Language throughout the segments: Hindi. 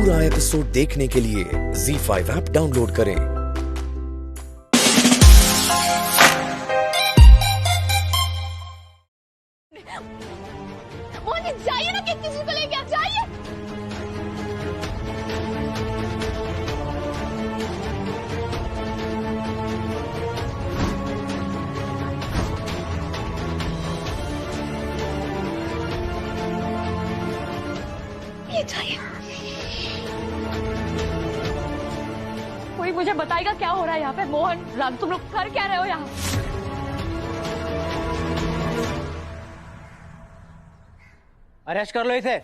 पूरा एपिसोड देखने के लिए ZEE5 ऐप डाउनलोड करें। मोहन जाइए ना, कि किसी को लेके आप जाइए। ये जाइए। कोई मुझे बताएगा क्या हो रहा है यहाँ पे? मोहन, राम, तुम लोग कर क्या रहे हो यहाँ? अरेस्ट कर लो इसे।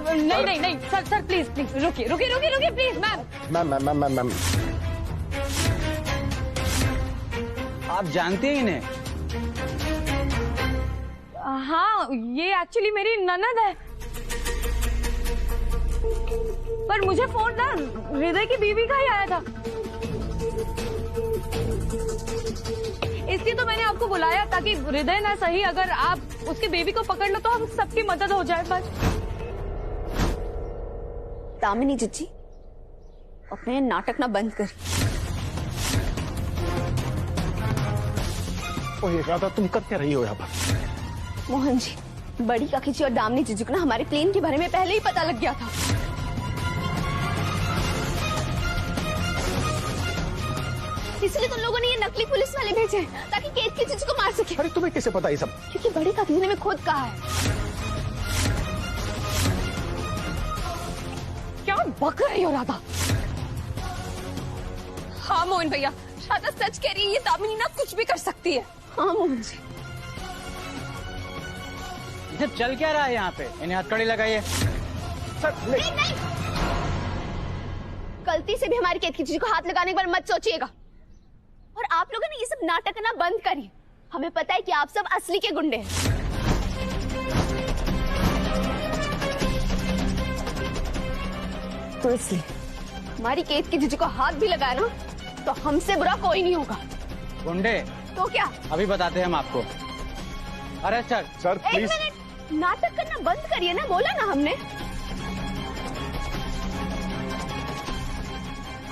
नहीं नहीं नहीं सर, सर प्लीज प्लीज रुकिए रुकिए रुकिए रुकिए प्लीज। मैम आप जानती हैं इन्हें? हाँ, ये एक्चुअली मेरी ननद है, पर मुझे फोन ना हृदय की बीवी का ही आया था, इसलिए तो मैंने आपको बुलाया ताकि हृदय ना सही, अगर आप उसके बेबी को पकड़ लो तो हम सबकी मदद हो जाए बस। दामिनी जीजी, अपने नाटक ना बंद कर। ओए राधा, तुम कर क्या रही हो यहाँ पर? मोहन जी, बड़ी काकी जी और दामिनी जीजी को ना हमारे प्लेन के बारे में पहले ही पता लग गया था। इसलिए तुम लोगों ने ये नकली पुलिस वाले भेजे ताकि केत की जीजी को मार सके। अरे तुम्हें कैसे पता ये सब? क्योंकि बड़ी काकी जी ने मैं खुद कहा है। क्या बक रही हो राधा? हाँ मोहन भैया, राधा सच कह रही है, ये दामिनी ना कुछ भी कर सकती है। हाँ मोहन जी। ये चल क्या रहा है यहाँ पे? इन्हें हथकड़ी लगाइए। सर नहीं नहीं, गलती से भी हमारी केत की जीजी को हाथ लगाने के बारे मत सोचिएगा। और आप लोगों ने ये सब नाटक करना बंद करिए। हमें पता है कि आप सब असली के गुंडे हैं। तो इसलिए हमारी केत की जीजी को हाथ भी लगाया ना तो हमसे बुरा कोई नहीं होगा। गुंडे? तो क्या? अभी बताते हैं हम आपको। Arrest sir. सर एक प्लीज। मिनट, नाटक करना बंद करिए ना, बोला ना हमने।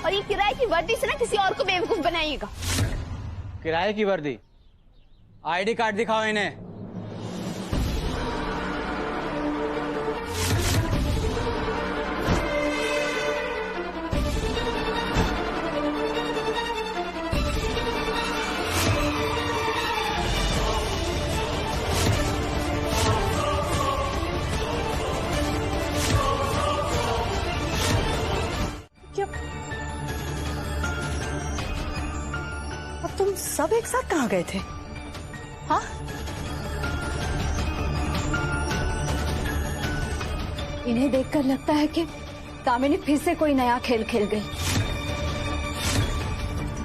और ये किराए की वर्दी से ना किसी और को बेवकूफ बनाइएगा। किराए की वर्दी? आईडी कार्ड दिखाओ इन्हें। तुम सब एक साथ कहाँ गए थे? हाँ? इन्हें देखकर लगता है कि दामिनी फिर से कोई नया खेल खेल गई।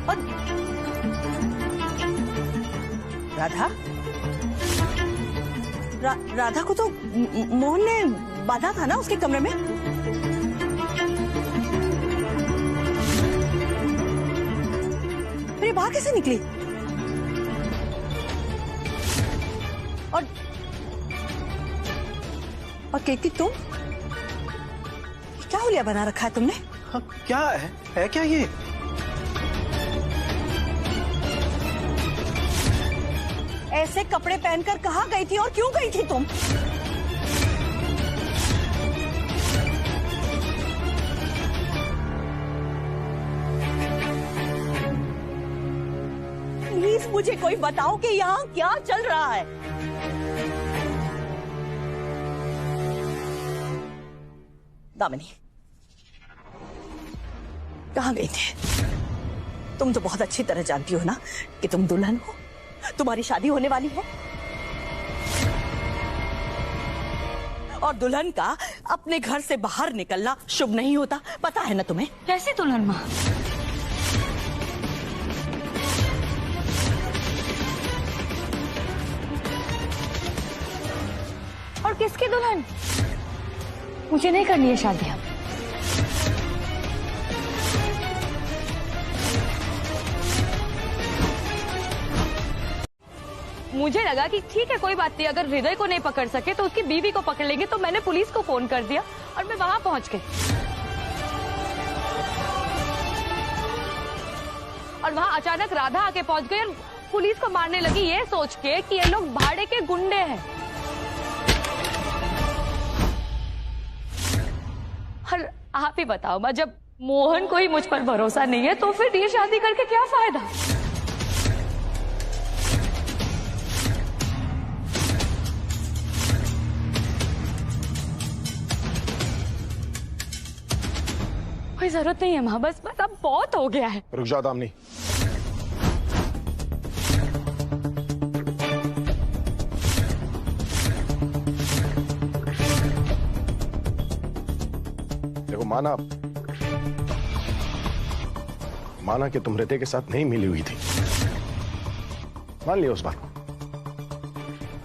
और राधा? राधा को तो मोहन ने बांधा था ना उसके कमरे में? फिर बाहर कैसे निकली? और केती, तुम क्या हुलिया बना रखा है तुमने? हाँ, क्या है क्या ये? ऐसे कपड़े पहनकर कहाँ गई थी और क्यों गई थी तुम? प्लीज मुझे कोई बताओ कि यहाँ क्या चल रहा है। दामिनी, कहाँ गई थी? तुम तो बहुत अच्छी तरह जानती हो ना कि तुम दुल्हन हो, तुम्हारी शादी होने वाली है, और दुल्हन का अपने घर से बाहर निकलना शुभ नहीं होता, पता है ना तुम्हें? कैसे दुल्हन माँ? और किसकी दुल्हन? मुझे नहीं करनी है शादी अब। मुझे लगा कि ठीक है कोई बात नहीं, अगर हृदय को नहीं पकड़ सके तो उसकी बीवी को पकड़ लेंगे। तो मैंने पुलिस को फोन कर दिया और मैं वहां पहुंच गई। और वहां अचानक राधा आके पहुंच गई और पुलिस को मारने लगी, ये सोच के कि ये लोग भाड़े के गुंडे हैं। और आप ही बताओ माँ, जब मोहन को ही मुझ पर भरोसा नहीं है तो फिर ये शादी करके क्या फायदा? कोई जरूरत नहीं है माँ, बस अब बहुत हो गया है। रुक जाओ दामिनी। देखो माना कि तुम हृदय के साथ नहीं मिली हुई थी, मान लिया उस बात को,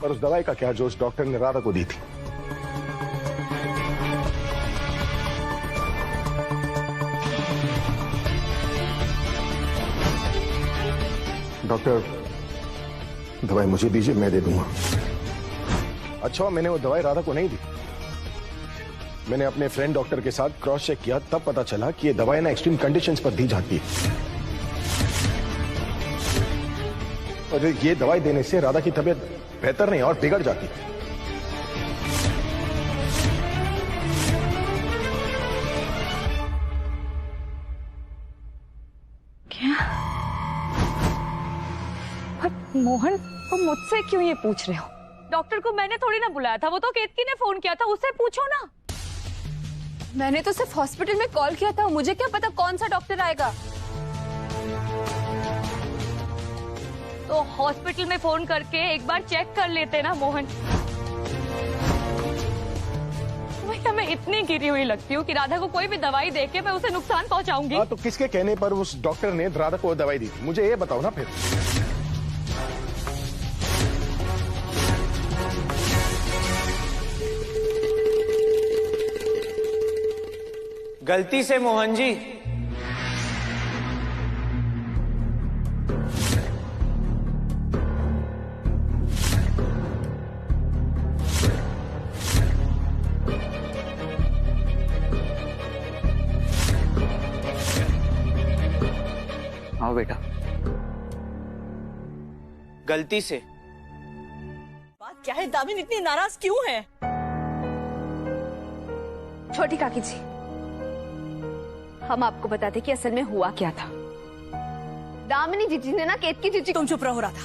पर उस दवाई का क्या जो उस डॉक्टर ने राधा को दी थी? डॉक्टर, दवाई मुझे दीजिए, मैं दे दूंगा। अच्छा, मैंने वो दवाई राधा को नहीं दी। मैंने अपने फ्रेंड डॉक्टर के साथ क्रॉस चेक किया, तब पता चला कि ये दवाई ना एक्सट्रीम कंडीशंस पर दी जाती है और ये दवाई देने से राधा की तबीयत बेहतर नहीं और बिगड़ जाती है। मोहन, तुम मुझसे क्यों ये पूछ रहे हो? डॉक्टर को मैंने थोड़ी ना बुलाया था, वो तो केतकी ने फोन किया था, उससे पूछो ना। मैंने तो सिर्फ हॉस्पिटल में कॉल किया था, मुझे क्या पता कौन सा डॉक्टर आएगा। तो हॉस्पिटल में फोन करके एक बार चेक कर लेते ना मोहन। भैया, मैं इतनी गिरी हुई लगती हूँ कि राधा को कोई भी दवाई देके मैं उसे नुकसान पहुंचाऊंगी। हाँ, तो किसके कहने पर उस डॉक्टर ने राधा को दवाई दी? मुझे ये बताओ ना फिर। गलती से मोहन जी। आओ बेटा। गलती से। बात क्या है दामिनी, इतनी नाराज क्यों है? छोटी काकी जी, हम आपको बताते कि असल में हुआ क्या था। दामिनी जीजी ने ना केतकी जीजी। तुम चुप रहो राधा।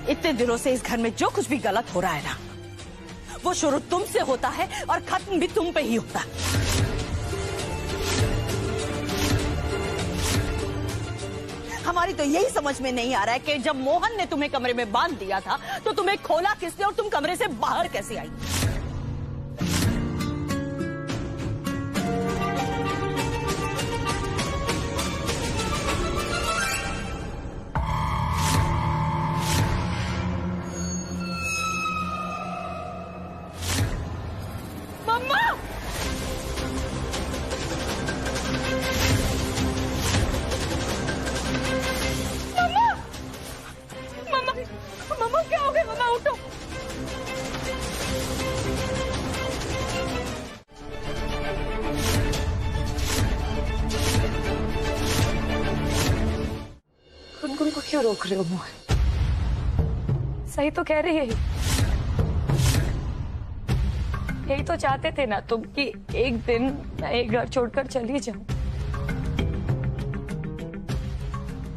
इतने दिनों से इस घर में जो कुछ भी गलत हो रहा है ना, वो शुरू तुमसे होता है और खत्म भी तुम पे ही होता है। हमारी तो यही समझ में नहीं आ रहा है कि जब मोहन ने तुम्हें कमरे में बांध दिया था तो तुम्हें खोला किसने और तुम कमरे से बाहर कैसे आई? मम्मा! मम्मा क्या हो गया? मम्मा उठो। गुनगुन को क्यों रोक रहे हो मोहन? सही तो कह रही है। यही तो चाहते थे ना तुम कि एक दिन मैं एक घर छोड़कर चली जाऊं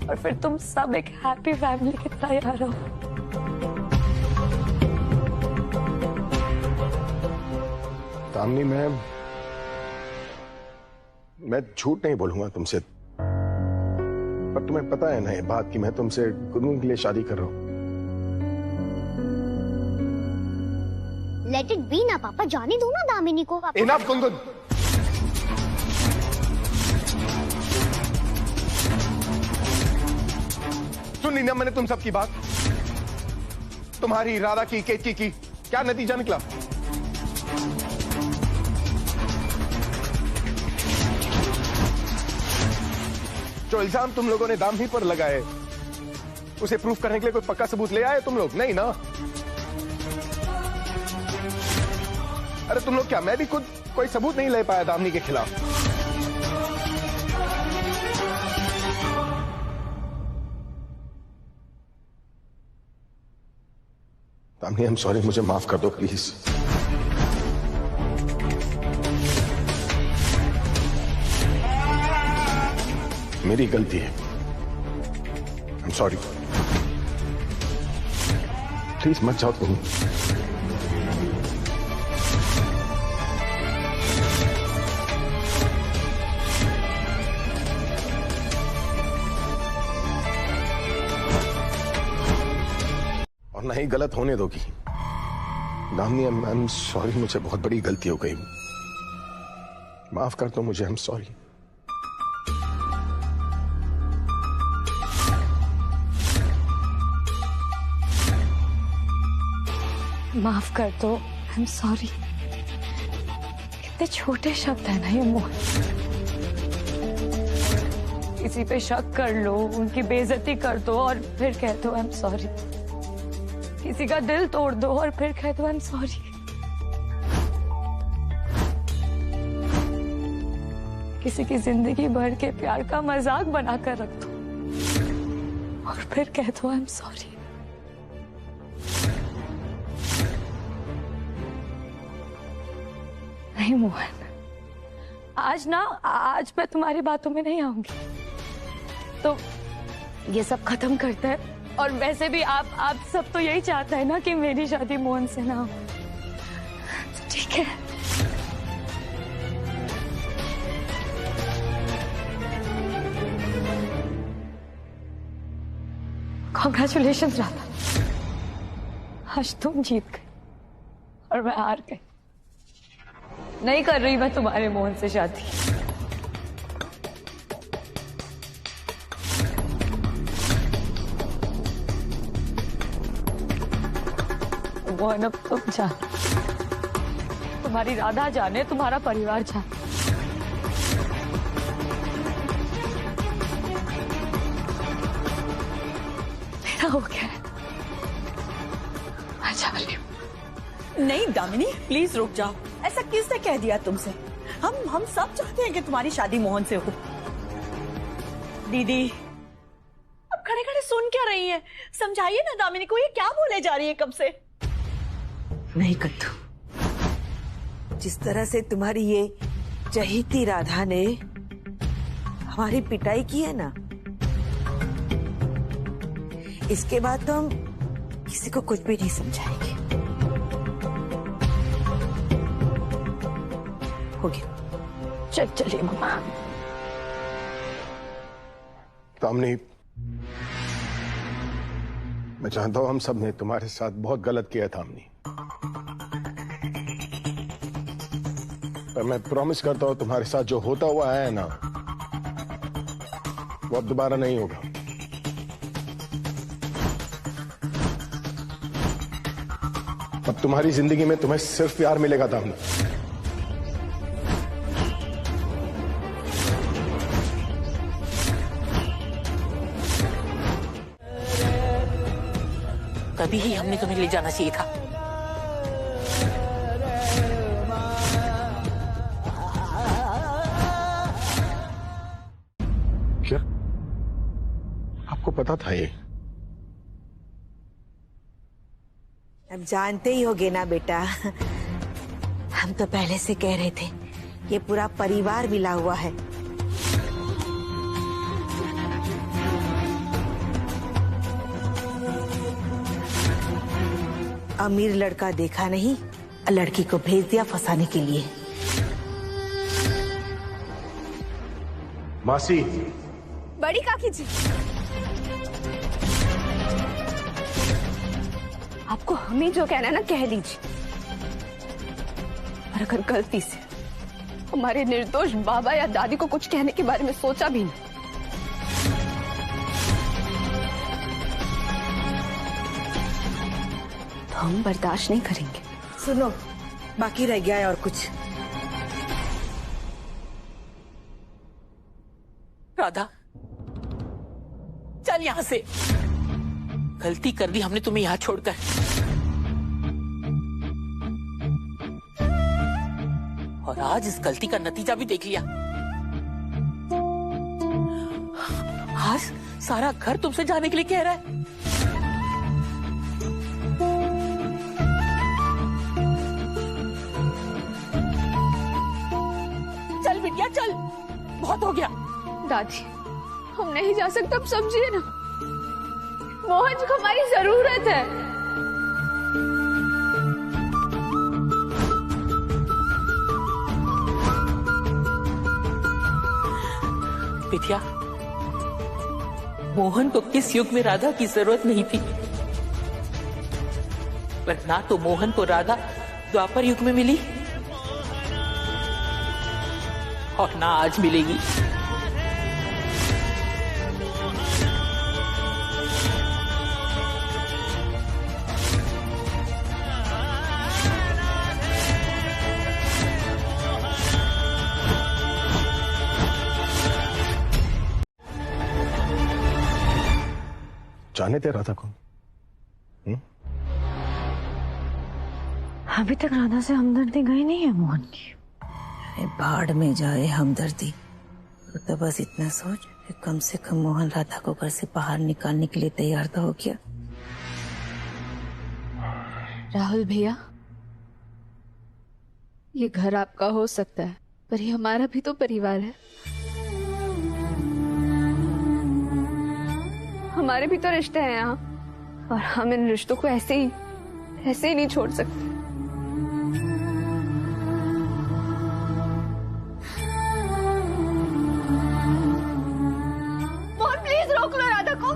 और फिर तुम सब एक हैप्पी फैमिली की तरह आ रहो। दामिनी, मैं झूठ नहीं बोलूंगा तुमसे, पर तुम्हें पता है ना ये बात कि मैं तुमसे गुनगुन के लिए शादी कर रहा हूं। लेट इट बी ना पापा, जाने दो ना दामिनी को। इनफ गुनगुन। सुन ली ना मैंने तुम सबकी बात, तुम्हारी, राधा की, केतकी की। क्या नतीजा निकला? जो इल्जाम तुम लोगों ने दामिनी पर लगाए, उसे प्रूफ करने के लिए कोई पक्का सबूत ले आए तुम लोग? नहीं ना। अरे तुम लोग क्या, मैं भी खुद कोई सबूत नहीं ले पाया दामिनी के खिलाफ। दामिनी, आई एम सॉरी, मुझे माफ कर दो प्लीज। मेरी गलती है, आई एम सॉरी। प्लीज मत जाओ तुम। और ना ही गलत होने दोगी। दामिनी, आई एम सॉरी, मुझे बहुत बड़ी गलती हो गई, माफ कर दो मुझे, आई एम सॉरी। माफ कर दो, आई एम सॉरी। कितने छोटे शब्द है ना ये मोहन। किसी पे शक कर लो, उनकी बेइज्जती कर दो और फिर कह दो आई एम सॉरी। किसी का दिल तोड़ दो और फिर कह दो आई एम सॉरी। किसी की जिंदगी भर के प्यार का मजाक बनाकर रख दो और फिर कह दो आई एम सॉरी। नहीं मोहन, आज मैं तुम्हारी बातों में नहीं आऊंगी। तो ये सब खत्म करते हैं। और वैसे भी आप सब तो यही चाहते हैं ना कि मेरी शादी मोहन से ना हो। तो ठीक है, कॉन्ग्रेचुलेशंस राधा, आज तुम जीत गए और मैं हार गई। नहीं कर रही मैं तुम्हारे मोहन से शादी। मोहन अब तुम जाने, तुम्हारी राधा जाने, तुम्हारा परिवार जाने। मेरा हो गया है, मैं जा रही हूँ। नहीं दामिनी, प्लीज रुक जाओ। ऐसा किसने कह दिया तुमसे? हम सब चाहते हैं कि तुम्हारी शादी मोहन से हो। दीदी, अब खड़े खड़े सुन क्या रही हैं? समझाइए ना दामिनी को, ये क्या बोले जा रही है कब से? नहीं कद्दू, जिस तरह से तुम्हारी ये चहेती राधा ने हमारी पिटाई की है ना, इसके बाद तो हम किसी को कुछ भी नहीं समझाएंगे। हो गया, चलिए मम्मा। दामिनी, मैं जानता हूं हम सब ने तुम्हारे साथ बहुत गलत किया था दामिनी, पर मैं प्रॉमिस करता हूं तुम्हारे साथ जो होता हुआ है ना, वो अब दोबारा नहीं होगा। अब तुम्हारी जिंदगी में तुम्हें सिर्फ प्यार मिलेगा दामिनी। तभी ही हमने तुम्हें ले जाना चाहिए था। क्या आपको पता था ये? अब जानते ही होगे ना बेटा, हम तो पहले से कह रहे थे ये पूरा परिवार मिला हुआ है। अमीर लड़का देखा नहीं, लड़की को भेज दिया फंसाने के लिए। मासी, बड़ी काकी जी, आपको हमें जो कहना है ना कह लीजिए। और अगर गलती से हमारे निर्दोष बाबा या दादी को कुछ कहने के बारे में सोचा भी नहीं, तो हम बर्दाश्त नहीं करेंगे। सुनो, बाकी रह गया है और कुछ। राधा, निकल यहाँ से। गलती कर दी हमने तुम्हें यहाँ छोड़कर। और आज इस गलती का नतीजा भी देख लिया। आज सारा घर तुमसे जाने के लिए कह रहा है। चल बिटिया चल, बहुत हो गया। दादी हम नहीं जा सकते, अब समझिए ना, मोहन जी को हमारी जरूरत है। बिटिया, मोहन को किस युग में राधा की जरूरत नहीं थी, पर ना तो मोहन को राधा द्वापर युग में मिली और ना आज मिलेगी। जाने थे राधा को। अभी तक राधा से हमदर्दी गई नहीं है मोहन की। अरे बाढ़ में जाए हमदर्दी, तो बस इतना सोच कि कम से कम मोहन राधा को घर से बाहर निकालने के लिए तैयार तो हो गया। राहुल भैया, ये घर आपका हो सकता है, पर ये हमारा भी तो परिवार है। हमारे भी तो रिश्ते हैं यहाँ, और हम इन रिश्तों को ऐसे ही नहीं छोड़ सकते। मोहन प्लीज रोक लो राधा को।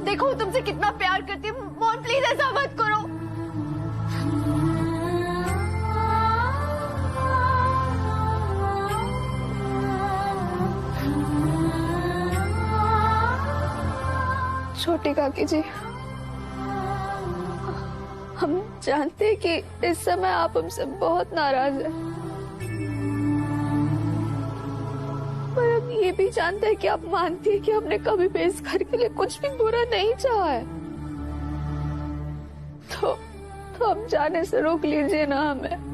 देखो वो तुमसे कितना प्यार करती है। मोहन प्लीज ऐसा मत करो। छोटी काकी जी, हम जानते हैं कि इस समय आप हमसे बहुत नाराज हैं, पर हम ये भी जानते हैं कि आप मानती हैं कि हमने कभी भी इस घर के लिए कुछ भी बुरा नहीं चाहा है। तो हम जाने से रोक लीजिए ना हमें।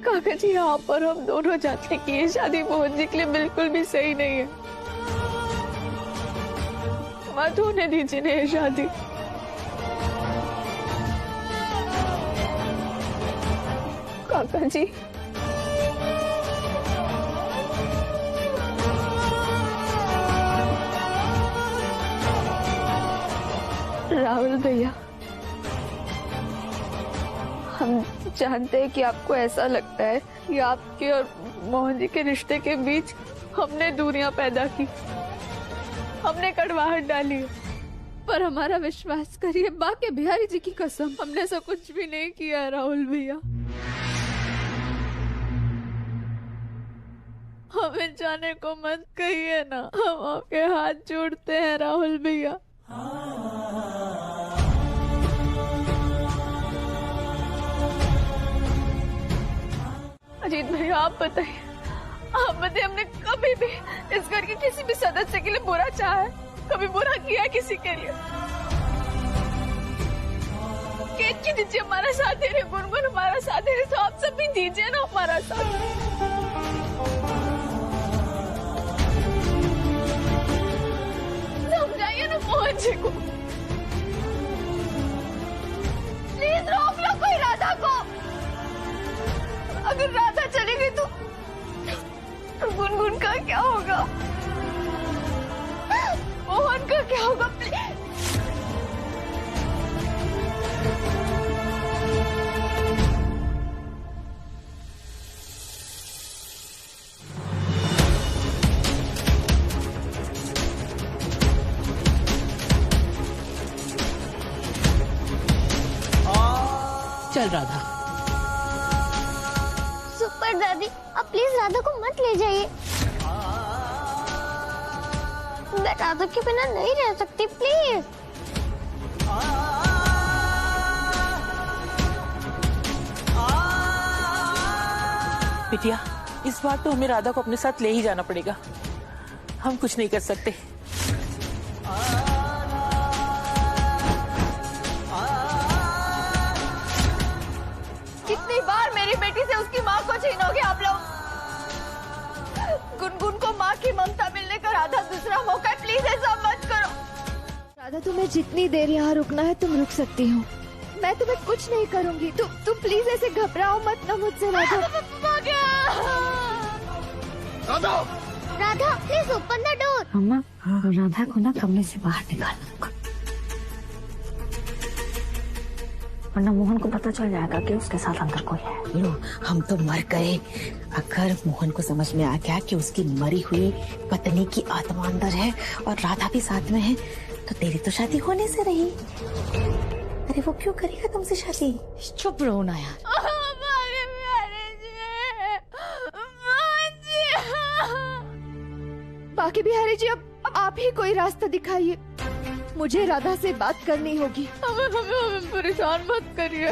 काका जी, यहाँ पर हम दोनों जानते हैं कि ये शादी मोहन जी के लिए बिल्कुल भी सही नहीं है। मत होने दीजिए ना ये शादी। काका जी, राहुल भैया, हम जानते हैं कि आपको ऐसा लगता है कि आपके और मोहन जी के रिश्ते के बीच हमने दूरियां पैदा की, हमने कड़वाहट डाली, पर हमारा विश्वास करिए, बाके बिहारी जी की कसम, हमने ऐसा कुछ भी नहीं किया है राहुल भैया। हमें जाने को मत कहिए ना, हम आपके हाथ जोड़ते हैं राहुल भैया। अजीत भैया आप बताइए, हमने कभी भी इस घर के किसी भी सदस्य के लिए बुरा चाहा है? कभी बुरा किया है किसी के लिए? केतकी दीजिए हमारा साथ दे रहे, गुनगुन हमारा साथ दे रहे, तो आप सब भी दीजिए ना हमारा साथ। समझाइए ना मोहन जी को, प्लीज रोक लो कोई राधा को। अगर राधा चली गई तो गुनगुन का क्या होगा, मोहन का क्या होगा? प्लीज चल राधा, सुपर दादी, आप प्लीज राधा को मत ले जाइए। मैं राधा के बिना नहीं रह सकती, प्लीज। बिटिया, इस बार तो हमें राधा को अपने साथ ले ही जाना पड़ेगा। हम कुछ नहीं कर सकते। कितनी बार मेरी बेटी से उसकी माँ को छीनोगे आप लोग? गुनगुन को माँ की ममता मिलने का राधा दूसरा मौका है, प्लीज ऐसा मत करो। राधा, तुम्हें जितनी देर यहाँ रुकना है तुम रुक सकती हो। मैं तुम्हें कुछ नहीं करूँगी। तुम प्लीज ऐसे घबराओ मत ना मुझसे Radha. Radha, Radha please open the door. मम्मा, राधा को ना कमरे से बाहर निकालना, वरना मोहन को पता चल जाएगा कि उसके साथ अंदर कोई है। लो, हम तो मर गए। अगर मोहन को समझ में आ गया कि उसकी मरी हुई पत्नी की आत्मा अंदर है और राधा भी साथ में है, तो तेरी तो शादी होने से रही। अरे वो क्यों करेगा तुमसे शादी? चुप रहो ना यार। बाकी बिहारी जी, अब आप ही कोई रास्ता दिखाइए। मुझे राधा से बात करनी होगी। हमें परेशान मत करिए।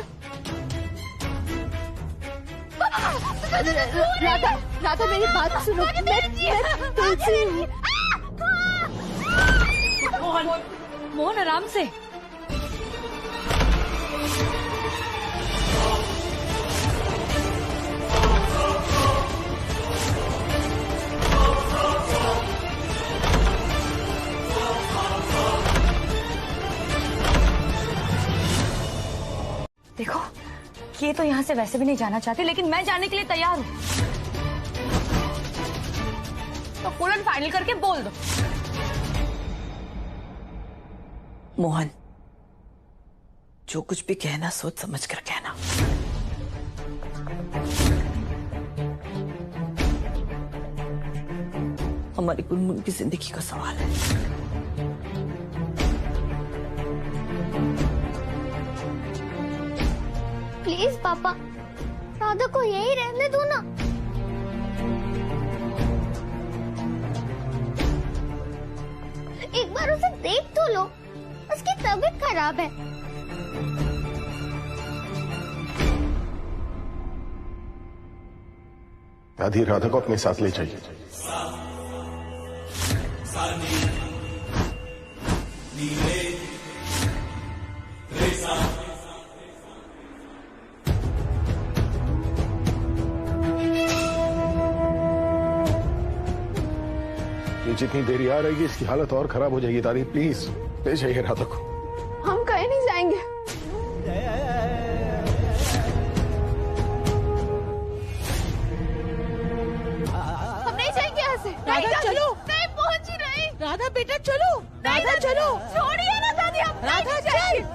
राधा मेरी बात सुनो। मोहन आराम से। देखो, ये तो यहाँ से वैसे भी नहीं जाना चाहते, लेकिन मैं जाने के लिए तैयार हूँ। तो फुल एंड फाइनल करके बोल दो। मोहन, जो कुछ भी कहना सोच समझ कर कहना। हमारी गुनगुन की जिंदगी का सवाल है। प्लीज पापा, राधा को यही रहने दो ना। एक बार उसे देख तो लो, उसकी तबीयत खराब है। दादी, राधा को अपने साथ ले जाइए। जितनी देरी आ रहेगी इसकी हालत और खराब हो जाएगी। दादी प्लीज ले जाइए राधा को। हम कहीं नहीं जाएंगे। हम नहीं जाएंगे यहाँ से। राधा चलो। नहीं पहुँच ही नहीं। राधा बेटा चलो। राधा चलो। छोड़िए ना दादी, हम राधा चल।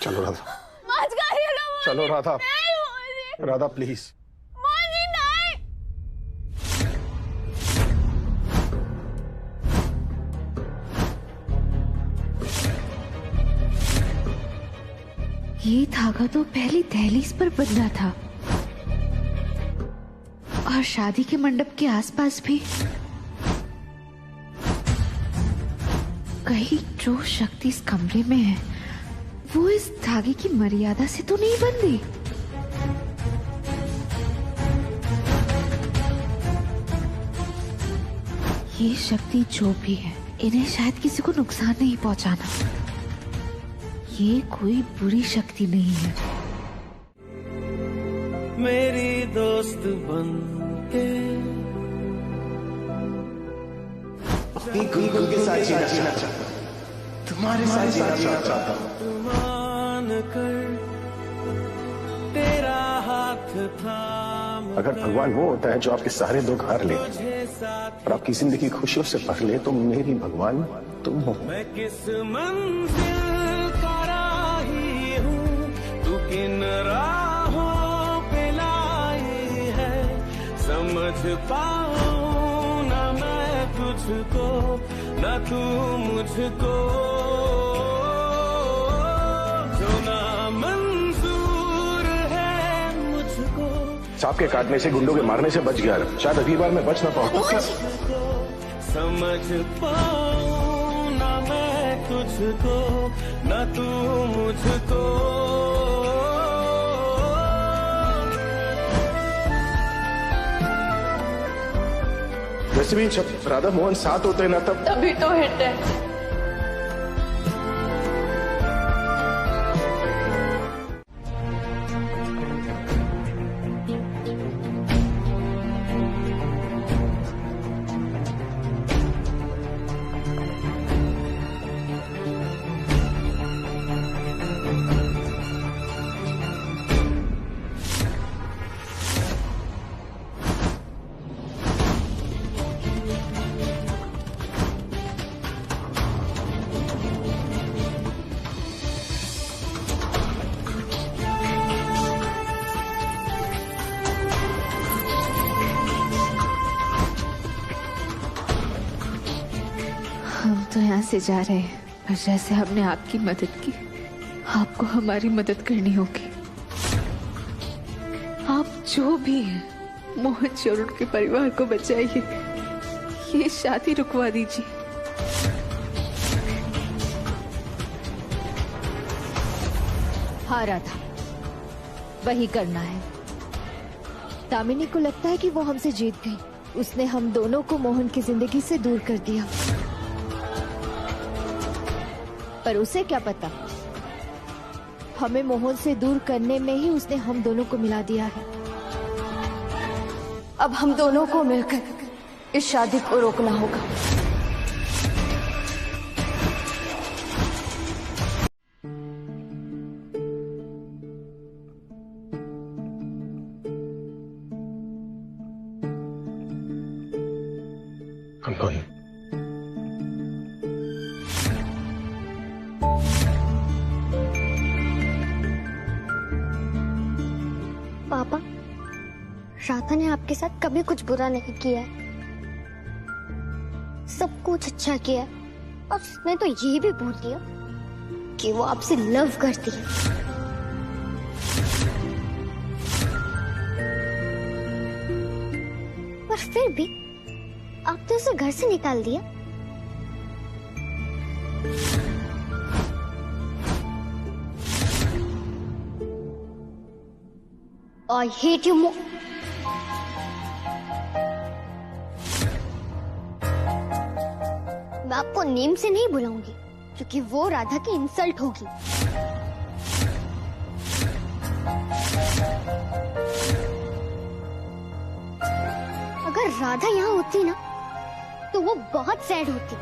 चलो राधा, चलो राधा। राधा प्लीज। ये धागा तो पहली दहलीज पर बंधा था और शादी के मंडप के आसपास भी। कहीं जो शक्ति इस कमरे में है वो इस धागे की मर्यादा से तो नहीं बंधी। ये शक्ति जो भी है, इन्हें शायद किसी को नुकसान नहीं पहुंचाना। ये कोई बुरी शक्ति नहीं है। मेरी दोस्त बन के अपनी गुनगुन के साथ जीना चाहता हूँ, तुम्हारे साथ जीना चाहता हूँ। अगर भगवान वो होता है जो आपके सारे दुख हार ले और आपकी जिंदगी खुशियों से भर ले, तो मेरी भगवान तुम हो। मैं किस मंजिल का राही हूँ, तू किन राहों पे लाई है, समझ पाऊं ना मैं तुझको ना तू मुझको, जो ना मंजूर है मुझको। सांप के काटने से, गुंडों के मारने से बच गया, शायद अगली बार मैं बच ना पाऊँ। समझ पाऊं ना मैं तुझको ना तू मुझको। वैसे भी जब राधा मोहन साथ होते हैं ना, तभी तो हिट है। हम तो यहाँ से जा रहे हैं, पर जैसे हमने आपकी मदद की, आपको हमारी मदद करनी होगी। आप जो भी हैं, मोहन जी और उनके परिवार को बचाइए, ये शादी रुकवा दीजिए। हाँ राधा, वही करना है। दामिनी को लगता है कि वो हमसे जीत गई। उसने हम दोनों को मोहन की जिंदगी से दूर कर दिया, पर उसे क्या पता, हमें मोहन से दूर करने में ही उसने हम दोनों को मिला दिया है। अब हम दोनों को मिलकर इस शादी को रोकना होगा। पापा, राधा ने आपके साथ कभी कुछ बुरा नहीं किया है, सब कुछ अच्छा किया है, और उसने तो ये भी बोल दिया कि वो आपसे लव करती है। पर फिर भी आपने उसे घर से निकाल दिया। I hate you more. मैं आपको नेम से नहीं बुलाऊंगी, क्योंकि वो राधा की इंसल्ट होगी। अगर राधा यहाँ होती ना, तो वो बहुत सैड होती।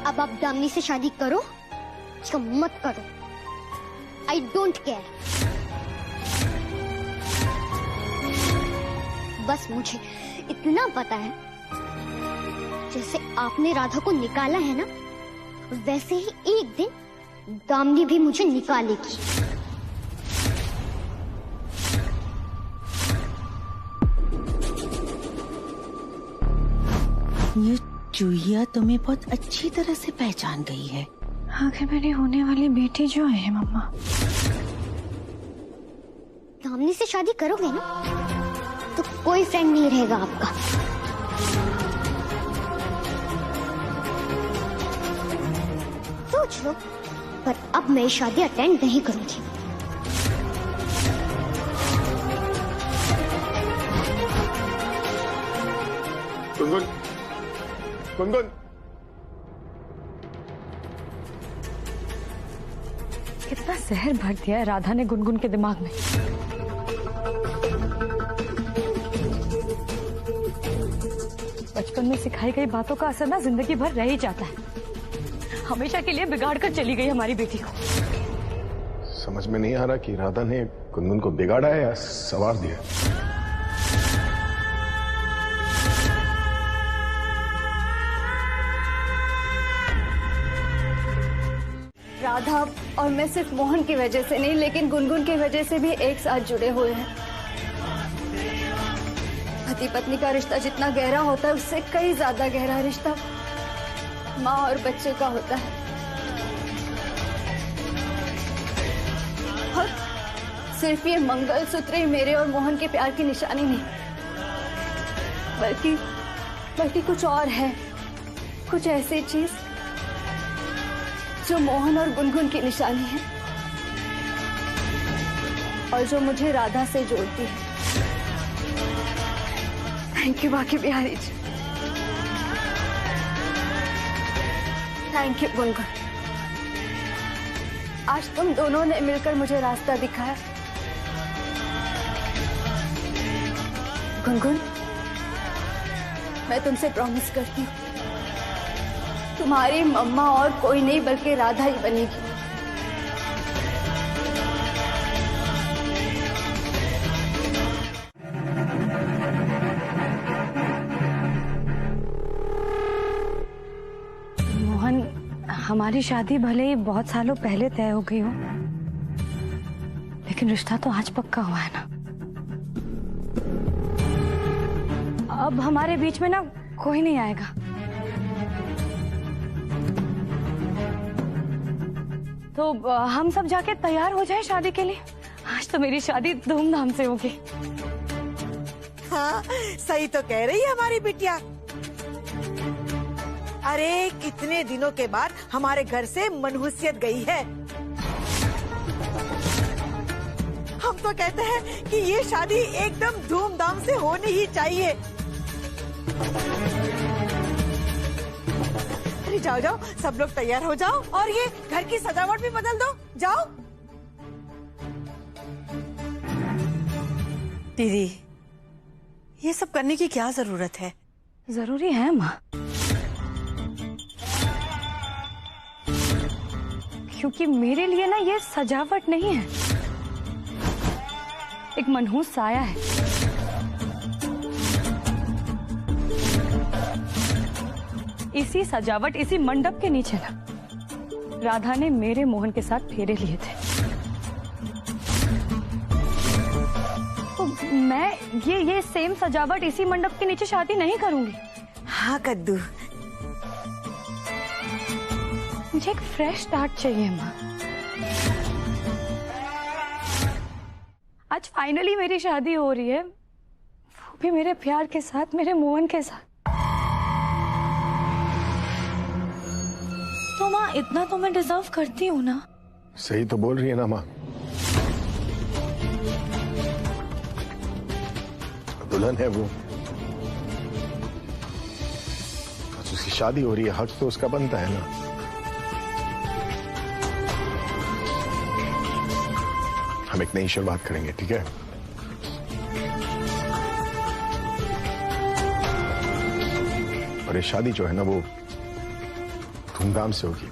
अब आप दामिनी से शादी करो या मत करो, I don't care. बस मुझे इतना पता है, जैसे आपने राधा को निकाला है ना, वैसे ही एक दिन दामिनी भी मुझे निकालेगी। ये चूहिया तुम्हें बहुत अच्छी तरह से पहचान गई है। आखिर मेरी होने वाली बेटी जो है मम्मा। दामिनी से शादी करोगे ना, तो कोई फ्रेंड नहीं रहेगा आपका। सोच लो, पर अब मैं शादी अटेंड नहीं करूंगी। गुनगुन, गुनगुन, कितना जहर भर दिया है राधा ने गुनगुन के दिमाग में। बचपन में सिखाई गई बातों का असर ना जिंदगी भर रह ही जाता है। हमेशा के लिए बिगाड़ कर चली गई हमारी बेटी को। समझ में नहीं आ रहा कि राधा ने गुनगुन को बिगाड़ा है या संवार दिया। राधा और मैं सिर्फ मोहन की वजह से नहीं, लेकिन गुनगुन की वजह से भी एक साथ जुड़े हुए हैं। पति पत्नी का रिश्ता जितना गहरा होता है, उससे कई ज्यादा गहरा रिश्ता माँ और बच्चे का होता है। और सिर्फ ये मंगलसूत्र ही मेरे और मोहन के प्यार की निशानी नहीं, बल्कि कुछ और है, कुछ ऐसी चीज जो मोहन और गुनगुन की निशानी है और जो मुझे राधा से जोड़ती है। थैंक यू बाकी बिहारी जी, थैंक यू गुनगुन। आज तुम दोनों ने मिलकर मुझे रास्ता दिखाया। गुनगुन, मैं तुमसे प्रॉमिस करती हूँ, तुम्हारी मम्मा और कोई नहीं बल्कि राधा ही बनेगी। मोहन, हमारी शादी भले ही बहुत सालों पहले तय हो गई हो, लेकिन रिश्ता तो आज पक्का हुआ है ना। अब हमारे बीच में ना कोई नहीं आएगा। तो हम सब जाके तैयार हो जाए शादी के लिए। आज तो मेरी शादी धूमधाम से होगी। हाँ, सही तो कह रही है हमारी बिटिया। अरे कितने दिनों के बाद हमारे घर से मनहूसियत गई है। हम तो कहते हैं कि ये शादी एकदम धूमधाम से होनी ही चाहिए। अरे जाओ जाओ, सब लोग तैयार हो जाओ और ये घर की सजावट भी बदल दो। जाओ। दीदी, ये सब करने की क्या जरूरत है? जरूरी है माँ, क्योंकि मेरे लिए ना ये सजावट नहीं है, एक मनहूस साया है। इसी सजावट, इसी मंडप के नीचे ना राधा ने मेरे मोहन के साथ फेरे लिए थे। तो मैं ये सेम सजावट इसी मंडप के नीचे शादी नहीं करूंगी। हाँ कद्दू, मुझे एक फ्रेश स्टार्ट चाहिए माँ। आज फाइनली मेरी शादी हो रही है, वो भी मेरे प्यार के साथ, मेरे मोहन के साथ। तो माँ, इतना तो मैं डिजर्व करती हूँ ना। सही तो बोल रही है ना माँ। दुल्हन है वो, आज उसकी शादी हो रही है, हक तो उसका बनता है ना। हम एक नई शुरुआत करेंगे, ठीक है? और ये शादी जो है ना, वो धूमधाम से होगी।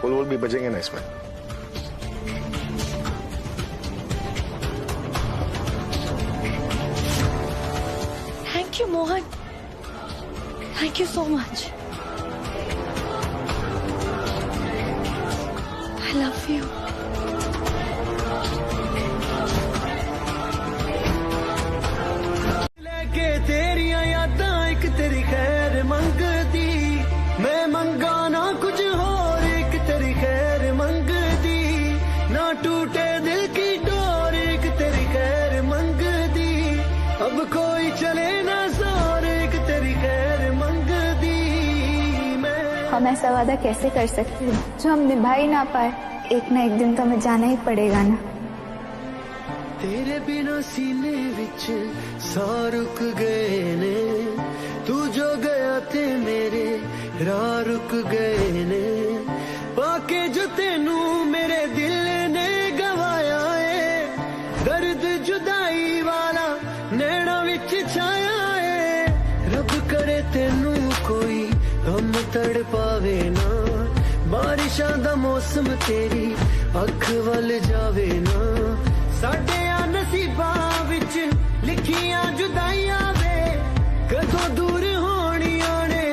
फुल भी बजेंगे ना इसमें। Thank you Mohan, thank you so much. I love you. तेरिया यादां एक तेरी खैर मंगदी, मैं मंगा ना कुछ होर, एक तेरी खैर मंगदी, ना टूटे दिल की डोर, एक तेरी खैर मंगदी, अब कोई चले ना जोर, एक तेरी खैर मंगदी। हम ऐसा वादा कैसे कर सकते हैं जो हम निभा ही ना पाए? एक ना एक दिन तो हमें जाना ही पड़ेगा ना। तेरे बिना सीने विच सा रुक गए ने, तू जो गया ते मेरे राह रुक गए ने, पाके जो तेनू मेरे दिल ने गवाया है, नैना विच छाया है रब करे तेनू कोई गम तड़ पावे ना बारिशां दा मौसम तेरी अख वल जावे ना साडे नसीबां विच लिखियां जुदाइयां वे कदों दूर होणियां ने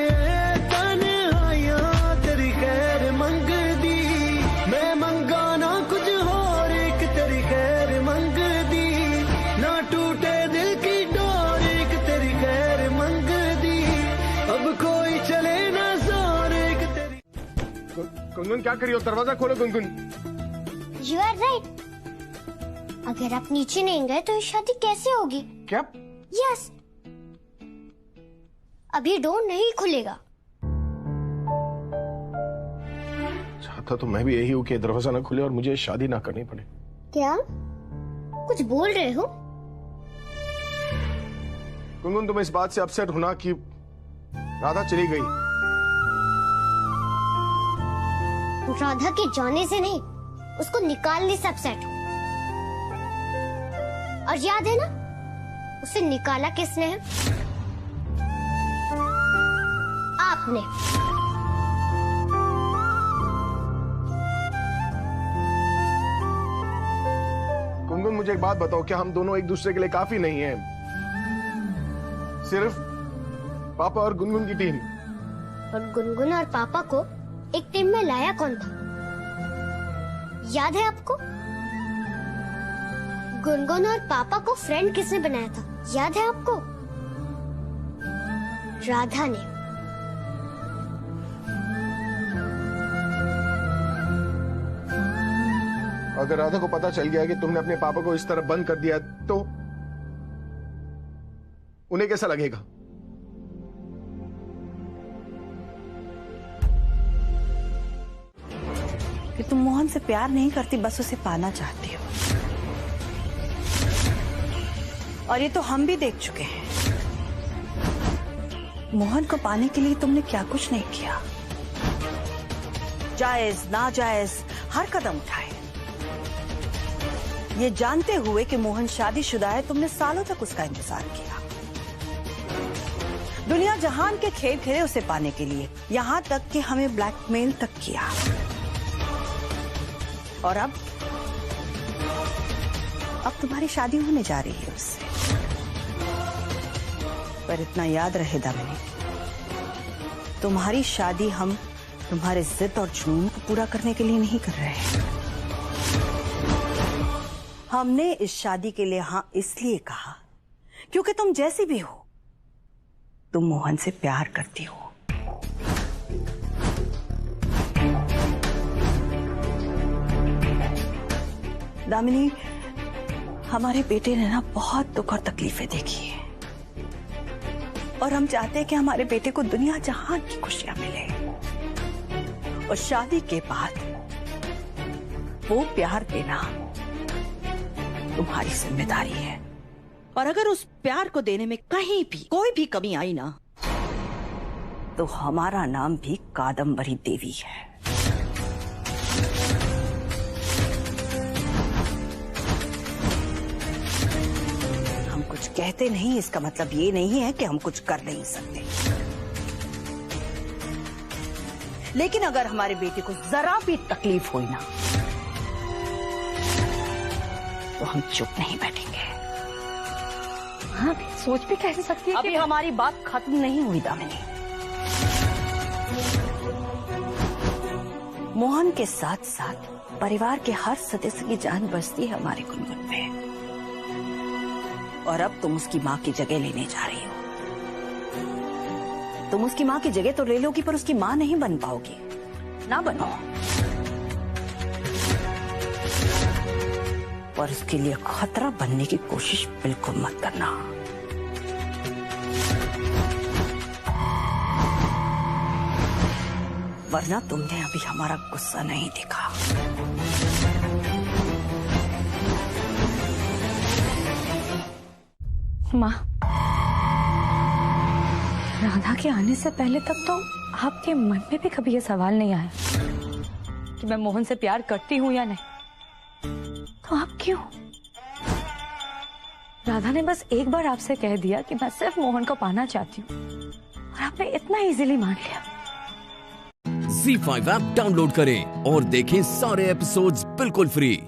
तन्हाइयां तेरी खैर मंगदी मैं मंगा ना कुछ होर एक तेरी खैर मंगदी ना टूटे दिल की डोर एक तेरी खैर मंगदी अब कोई चले ना जोर एक तेरी। गुनगुन क्या करी हो? दरवाजा खोलो गुनगुन। You are right. अगर आप नीचे नहीं गए तो ये शादी कैसे होगी? क्या? यस, अभी डोर नहीं खुलेगा। चाहता तो मैं भी यही हूँ कि दरवाजा ना खुले और मुझे शादी ना करनी पड़े। क्या कुछ बोल रहे हो? गुनगुन तुम इस बात से अपसेट होना कि राधा चली गई। राधा के जाने से नहीं, उसको निकालने से अपसेट हूँ। और याद है ना उसे निकाला किसने है? आपने। गुनगुन मुझे एक बात बताओ, क्या हम दोनों एक दूसरे के लिए काफी नहीं हैं? सिर्फ पापा और गुनगुन की टीम। और गुनगुन और पापा को एक टीम में लाया कौन था? याद है आपको? गुनगुन और पापा को फ्रेंड किसने बनाया था? याद है आपको? राधा ने। अगर राधा को पता चल गया कि तुमने अपने पापा को इस तरह बंद कर दिया तो उन्हें कैसा लगेगा? कि तुम मोहन से प्यार नहीं करती, बस उसे पाना चाहती हो। और ये तो हम भी देख चुके हैं, मोहन को पाने के लिए तुमने क्या कुछ नहीं किया। जायज नाजायज हर कदम उठाए, ये जानते हुए कि मोहन शादीशुदा है तुमने सालों तक उसका इंतजार किया। दुनिया जहान के खेल खेले उसे पाने के लिए, यहां तक कि हमें ब्लैकमेल तक किया। और अब तुम्हारी शादी होने जा रही है उससे। पर इतना याद रहे दामिनी, तुम्हारी शादी हम तुम्हारे जिद और जुनून को पूरा करने के लिए नहीं कर रहे हैं। हमने इस शादी के लिए हाँ इसलिए कहा क्योंकि तुम जैसी भी हो, तुम मोहन से प्यार करती हो। दामिनी, हमारे बेटे ने ना बहुत दुख और तकलीफें देखी है और हम चाहते हैं कि हमारे बेटे को दुनिया जहान की खुशियां मिले। और शादी के बाद वो प्यार देना तुम्हारी जिम्मेदारी है। और अगर उस प्यार को देने में कहीं भी कोई भी कमी आई ना, तो हमारा नाम भी कादम्बरी देवी है। हम कुछ कहते नहीं, इसका मतलब ये नहीं है कि हम कुछ कर नहीं सकते। लेकिन अगर हमारे बेटे को जरा भी तकलीफ हुई ना, तो हम चुप नहीं बैठेंगे। हाँ, सोच भी कैसे सकती है अभी हमारी बात खत्म नहीं हुई दामिनी। मोहन के साथ साथ परिवार के हर सदस्य की जान बसती है हमारे गुनगुन पे। और अब तुम उसकी माँ की जगह लेने जा रही हो। तुम उसकी माँ की जगह तो ले लोगी, पर उसकी माँ नहीं बन पाओगी। ना बनो, पर उसके लिए खतरा बनने की कोशिश बिल्कुल मत करना। वरना तुमने अभी हमारा गुस्सा नहीं देखा। माँ, राधा के आने से पहले तक तो आपके मन में भी कभी ये सवाल नहीं आया कि मैं मोहन से प्यार करती हूँ या नहीं। तो आप क्यों? राधा ने बस एक बार आपसे कह दिया कि मैं सिर्फ मोहन को पाना चाहती हूँ और आपने इतना इजीली मान लिया। ZEE5 ऐप डाउनलोड करें और देखें सारे एपिसोड्स बिल्कुल फ्री।